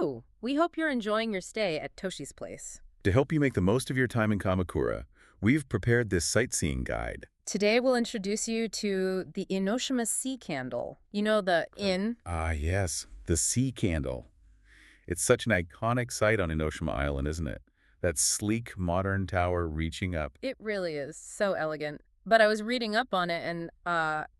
Hello! We hope you're enjoying your stay at Toshi's place. To help you make the most of your time in Kamakura, we've prepared this sightseeing guide. Today we'll introduce you to the Enoshima Sea Candle. You know, the inn? Ah, yes, the Sea Candle. It's such an iconic sight on Enoshima Island, isn't it? That sleek, modern tower reaching up. It really is. So elegant. But I was reading up on it and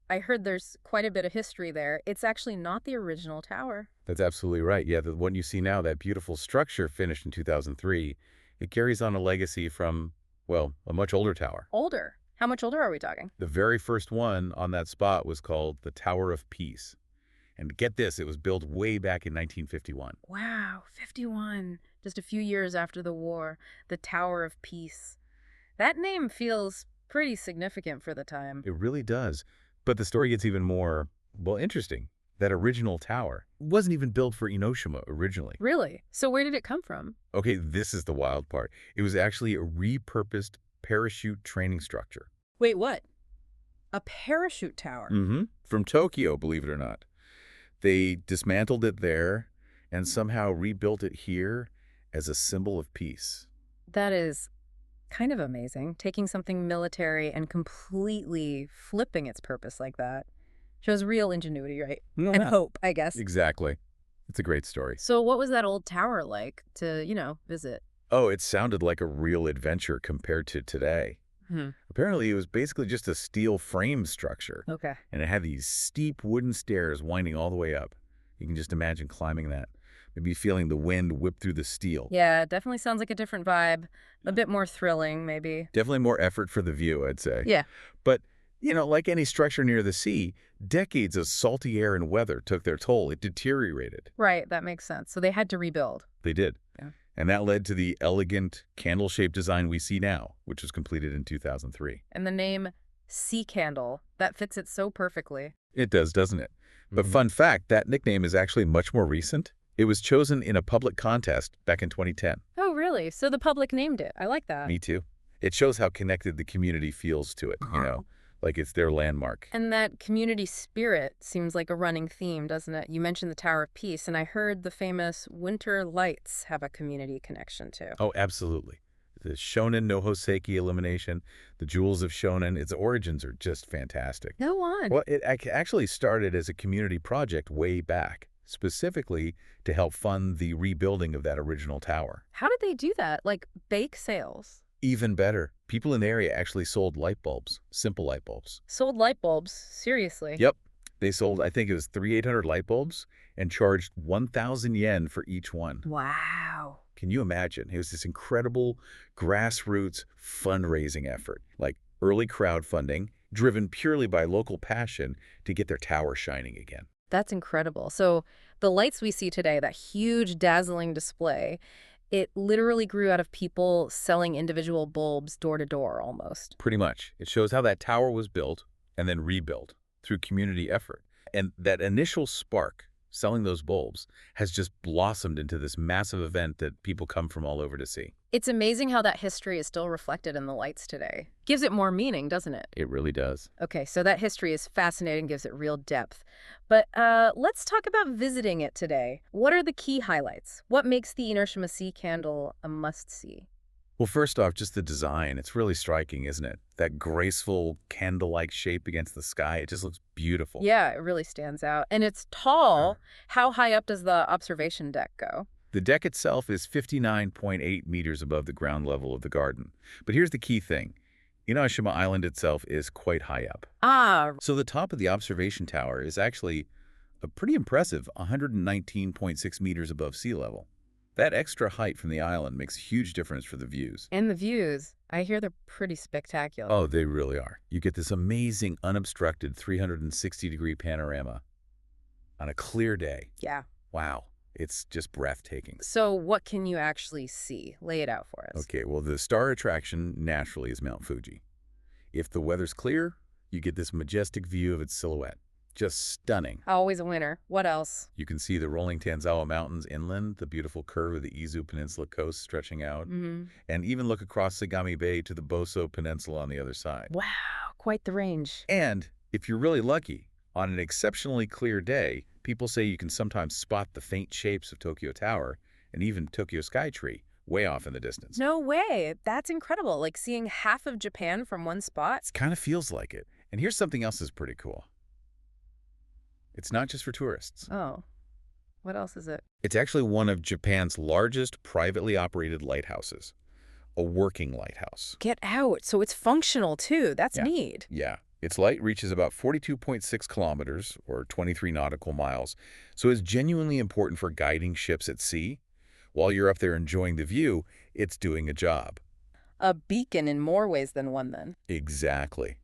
I heard there's quite a bit of history there. It's actually not the original tower. That's absolutely right. Yeah, the one you see now, that beautiful structure finished in 2003, it carries on a legacy from, well, a much older tower. Older? How much older are we talking? The very first one on that spot was called the Tower of Peace. And get this, it was built way back in 1951. Wow, 51. Just a few years after the war. The Tower of Peace. That name feels pretty significant for the time. It really does. But the story gets even more, well, interesting. That original tower wasn't even built for Enoshima originally. Really? So where did it come from? Okay, this is the wild part. It was actually a repurposed parachute training structure. Wait, what? A parachute tower? From Tokyo, believe it or not. They dismantled it there and somehow rebuilt it here as a symbol of peace. That is kind of amazing, taking something military and completely flipping its purpose like that. Shows real ingenuity, right? And hope, I guess. Exactly. It's a great story. So what was that old tower like to, visit? Oh, it sounded like a real adventure compared to today. Apparently, it was basically just a steel frame structure. Okay. And it had these steep wooden stairs winding all the way up. You can just imagine climbing that. Maybe feeling the wind whip through the steel. Yeah, it definitely sounds like a different vibe. A bit more thrilling, maybe. Definitely more effort for the view, I'd say. Yeah. But, like any structure near the sea, decades of salty air and weather took their toll. It deteriorated. Right, that makes sense. So they had to rebuild. They did. Yeah. And that led to the elegant candle-shaped design we see now, which was completed in 2003. And the name Sea Candle, that fits it so perfectly. It does, doesn't it? But fun fact, that nickname is actually much more recent. It was chosen in a public contest back in 2010. Oh, really? So the public named it. I like that. Me too. It shows how connected the community feels to it, like it's their landmark. And that community spirit seems like a running theme, doesn't it? You mentioned the Tower of Peace, and I heard the famous winter lights have a community connection too. Oh, absolutely. The Shonen no Hoseki elimination, the Jewels of Shonen, its origins are just fantastic. Go on. Well, it actually started as a community project way back, specifically to help fund the rebuilding of that original tower. How did they do that? Like bake sales? Even better, people in the area actually sold light bulbs, simple light bulbs. Sold light bulbs? Seriously? Yep. They sold, I think it was 3,800 light bulbs and charged 1,000 yen for each one. Wow. Can you imagine? It was this incredible grassroots fundraising effort, like early crowdfunding, driven purely by local passion to get their tower shining again. That's incredible. So the lights we see today, that huge dazzling display, it literally grew out of people selling individual bulbs door to door almost. Pretty much. It shows how that tower was built and then rebuilt through community effort. And that initial spark, selling those bulbs, has just blossomed into this massive event that people come from all over to see. It's amazing how that history is still reflected in the lights today. Gives it more meaning, doesn't it? It really does. Okay, so that history is fascinating, gives it real depth. But let's talk about visiting it today. What are the key highlights? What makes the Enoshima Sea Candle a must-see? Well, first off, just the design. It's really striking, isn't it? That graceful candle-like shape against the sky. It just looks beautiful. Yeah, it really stands out. And it's tall. How high up does the observation deck go? The deck itself is 59.8 meters above the ground level of the garden. But here's the key thing. Enoshima Island itself is quite high up. Ah. So the top of the observation tower is actually a pretty impressive 119.6 meters above sea level. That extra height from the island makes a huge difference for the views. And the views, I hear they're pretty spectacular. Oh, they really are. You get this amazing, unobstructed 360-degree panorama on a clear day. Yeah. Wow. It's just breathtaking. So what can you actually see? Lay it out for us. Okay, well, the star attraction naturally is Mount Fuji. If the weather's clear, you get this majestic view of its silhouette. Just stunning. Always a winner. What else? You can see the rolling Tanzawa Mountains inland, the beautiful curve of the Izu Peninsula coast stretching out, and even look across Sagami Bay to the Boso Peninsula on the other side. Wow, quite the range. And if you're really lucky, on an exceptionally clear day, People say you can sometimes spot the faint shapes of Tokyo Tower and even Tokyo Skytree way off in the distance. No way. That's incredible. Like seeing half of Japan from one spot. It kind of feels like it. And here's something else that's pretty cool. It's not just for tourists. Oh, what else is it? It's actually one of Japan's largest privately operated lighthouses, a working lighthouse. Get out. So it's functional too. That's Yeah. neat. Yeah. Its light reaches about 42.6 kilometers, or 23 nautical miles, so it's genuinely important for guiding ships at sea. While you're up there enjoying the view, it's doing a job. A beacon in more ways than one, then. Exactly.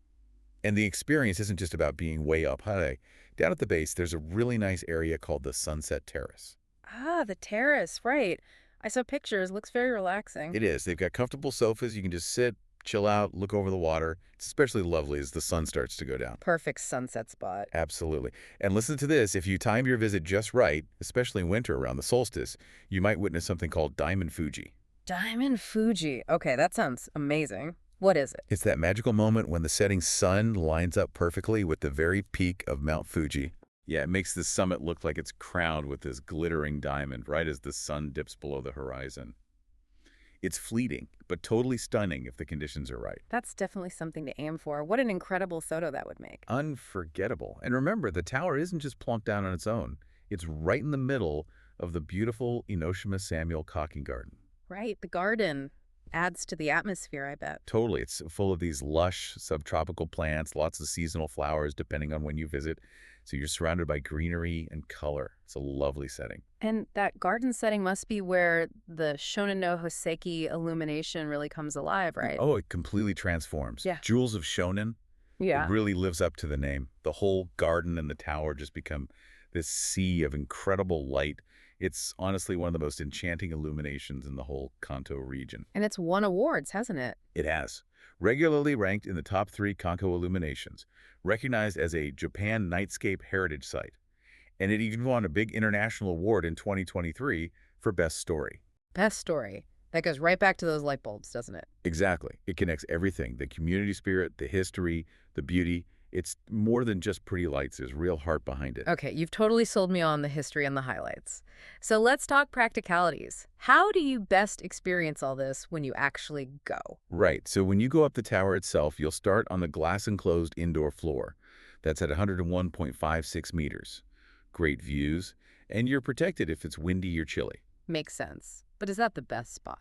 And the experience isn't just about being way up high. Down at the base, there's a really nice area called the Sunset Terrace. Ah, the terrace, right. I saw pictures. Looks very relaxing. It is. They've got comfortable sofas. You can just sit, chill out, look over the water. It's especially lovely as the sun starts to go down. Perfect sunset spot. Absolutely. And listen to this. If you time your visit just right, especially in winter around the solstice, you might witness something called Diamond Fuji. Diamond Fuji. Okay, that sounds amazing. What is it? It's that magical moment when the setting sun lines up perfectly with the very peak of Mount Fuji. Yeah, it makes the summit look like it's crowned with this glittering diamond right as the sun dips below the horizon. It's fleeting, but totally stunning if the conditions are right. That's definitely something to aim for. What an incredible photo that would make. Unforgettable. And remember, the tower isn't just plonked down on its own. It's right in the middle of the beautiful Enoshima Samuel Cocking Garden. Right, the garden adds to the atmosphere, I bet. Totally. It's full of these lush subtropical plants, lots of seasonal flowers depending on when you visit. So you're surrounded by greenery and color. It's a lovely setting. And that garden setting must be where the Shonen no Hoseki illumination really comes alive, right? Oh, it completely transforms. Yeah. Jewels of Shonen. Yeah. It really lives up to the name. The whole garden and the tower just become this sea of incredible light. It's honestly one of the most enchanting illuminations in the whole Kanto region. And it's won awards, hasn't it? It has. Regularly ranked in the top 3 Kanto illuminations, recognized as a Japan Nightscape Heritage Site. And it even won a big international award in 2023 for Best Story. Best story. That goes right back to those light bulbs, doesn't it? Exactly. It connects everything, the community spirit, the history, the beauty. It's more than just pretty lights. There's real heart behind it. Okay, you've totally sold me on the history and the highlights. So let's talk practicalities. How do you best experience all this when you actually go? Right. So when you go up the tower itself, you'll start on the glass-enclosed indoor floor. That's at 101.56 meters. Great views, and you're protected if it's windy or chilly. Makes sense. But is that the best spot?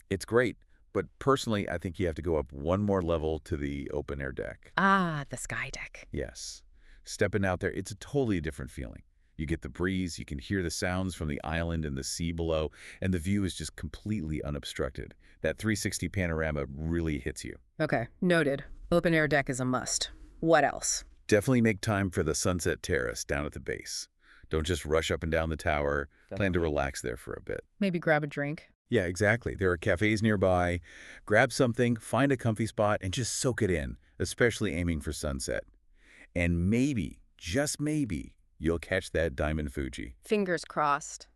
It's great, but personally, I think you have to go up one more level to the open-air deck. Ah, the sky deck. Yes. Stepping out there, it's a totally different feeling. You get the breeze, you can hear the sounds from the island and the sea below, and the view is just completely unobstructed. That 360 panorama really hits you. Okay, noted. Open air deck is a must. What else? Definitely make time for the Sunset Terrace down at the base. Don't just rush up and down the tower. Plan to relax there for a bit. Maybe grab a drink. Yeah, exactly. There are cafes nearby. Grab something, find a comfy spot, and just soak it in, especially aiming for sunset. And maybe, just maybe, you'll catch that Diamond Fuji. Fingers crossed.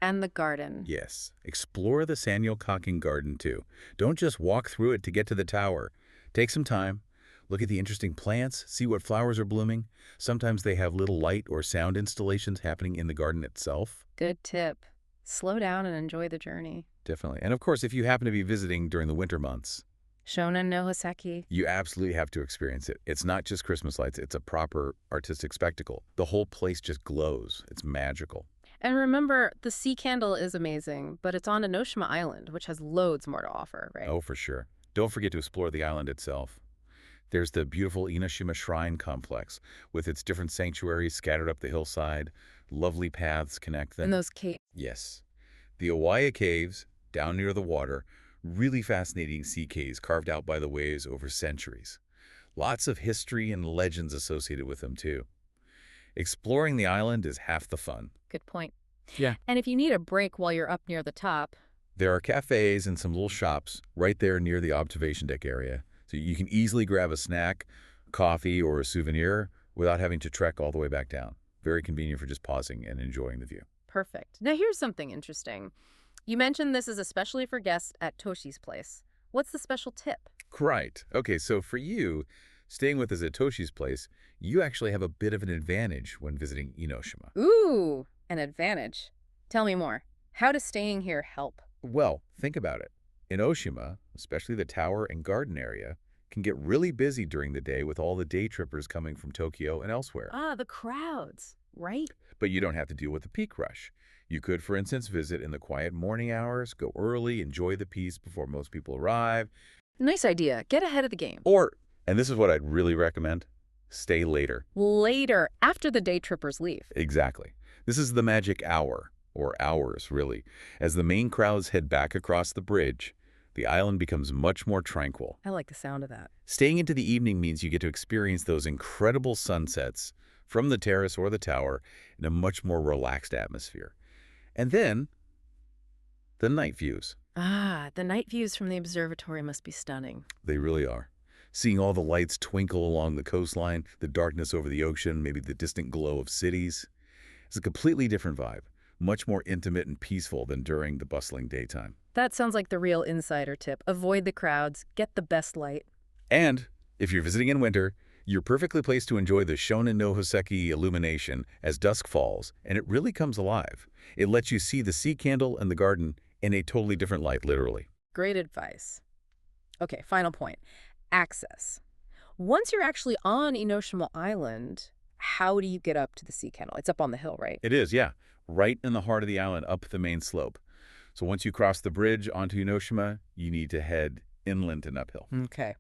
And the garden. Yes. Explore the Sanyo Cocking Garden, too. Don't just walk through it to get to the tower. Take some time. Look at the interesting plants, see what flowers are blooming. Sometimes they have little light or sound installations happening in the garden itself. Good tip. Slow down and enjoy the journey. Definitely. And of course, if you happen to be visiting during the winter months, Shonen no Hoseki. you absolutely have to experience it. It's not just Christmas lights, it's a proper artistic spectacle. The whole place just glows. It's magical. And remember, the sea candle is amazing, but it's on Enoshima Island, which has loads more to offer, right? Oh, for sure. Don't forget to explore the island itself. There's the beautiful Enoshima Shrine Complex with its different sanctuaries scattered up the hillside. Lovely paths connect them. And those caves. Yes. The Owaya Caves, down near the water, really fascinating sea caves carved out by the waves over centuries. Lots of history and legends associated with them, too. Exploring the island is half the fun. Good point. Yeah. And if you need a break while you're up near the top, There are cafes and some little shops right there near the observation deck area, so you can easily grab a snack, coffee, or a souvenir without having to trek all the way back down. Very convenient for just pausing and enjoying the view. perfect. Now here's something interesting. You mentioned this is especially for guests at Toshi's place. What's the special tip? Right. Okay, so for you, Staying with us at Toshi's place, you actually have a bit of an advantage when visiting Enoshima. Ooh, an advantage. Tell me more. How does staying here help? Well, think about it. Enoshima, especially the tower and garden area, can get really busy during the day with all the day trippers coming from Tokyo and elsewhere. Ah, the crowds, right? But you don't have to deal with the peak rush. You could, for instance, visit in the quiet morning hours, go early, enjoy the peace before most people arrive, Nice idea. Get ahead of the game. or, and this is what I'd really recommend, stay later. Later, after the day trippers leave. Exactly. This is the magic hour, or hours, really. As the main crowds head back across the bridge, the island becomes much more tranquil. I like the sound of that. Staying into the evening means you get to experience those incredible sunsets from the terrace or the tower in a much more relaxed atmosphere. And then, the night views. Ah, the night views from the observatory must be stunning. They really are. Seeing all the lights twinkle along the coastline, the darkness over the ocean, maybe the distant glow of cities, it's a completely different vibe, much more intimate and peaceful than during the bustling daytime. That sounds like the real insider tip. Avoid the crowds, get the best light. And if you're visiting in winter, you're perfectly placed to enjoy the Shonen no Hoseki illumination as dusk falls, and it really comes alive. It lets you see the sea candle and the garden in a totally different light, literally. Great advice. Okay, final point. Access. Once you're actually on Enoshima Island, how do you get up to the sea candle? It's up on the hill, right? It is, yeah. Right in the heart of the island, up the main slope. So once you cross the bridge onto Enoshima, you need to head inland and uphill. Okay.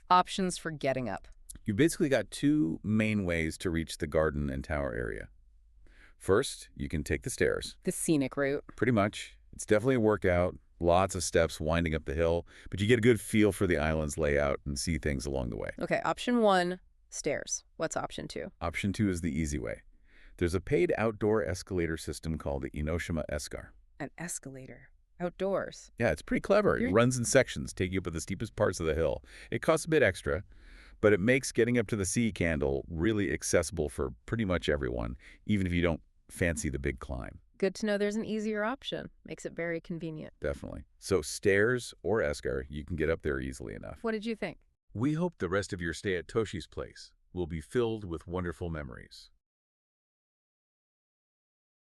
Options for getting up. You've basically got two main ways to reach the garden and tower area. First, you can take the stairs. The scenic route. Pretty much. It's definitely a workout, lots of steps winding up the hill, but you get a good feel for the island's layout and see things along the way. Okay, option 1, stairs. What's option 2? Option 2 is the easy way. There's a paid outdoor escalator system called the Enoshima Escar. An escalator. Outdoors. Yeah, it's pretty clever. It runs in sections, taking you up to the steepest parts of the hill. It costs a bit extra, but it makes getting up to the sea candle really accessible for pretty much everyone, even if you don't fancy the big climb. Good to know there's an easier option. Makes it very convenient. Definitely. So stairs or escar, you can get up there easily enough. What did you think? We hope the rest of your stay at Toshi's place will be filled with wonderful memories.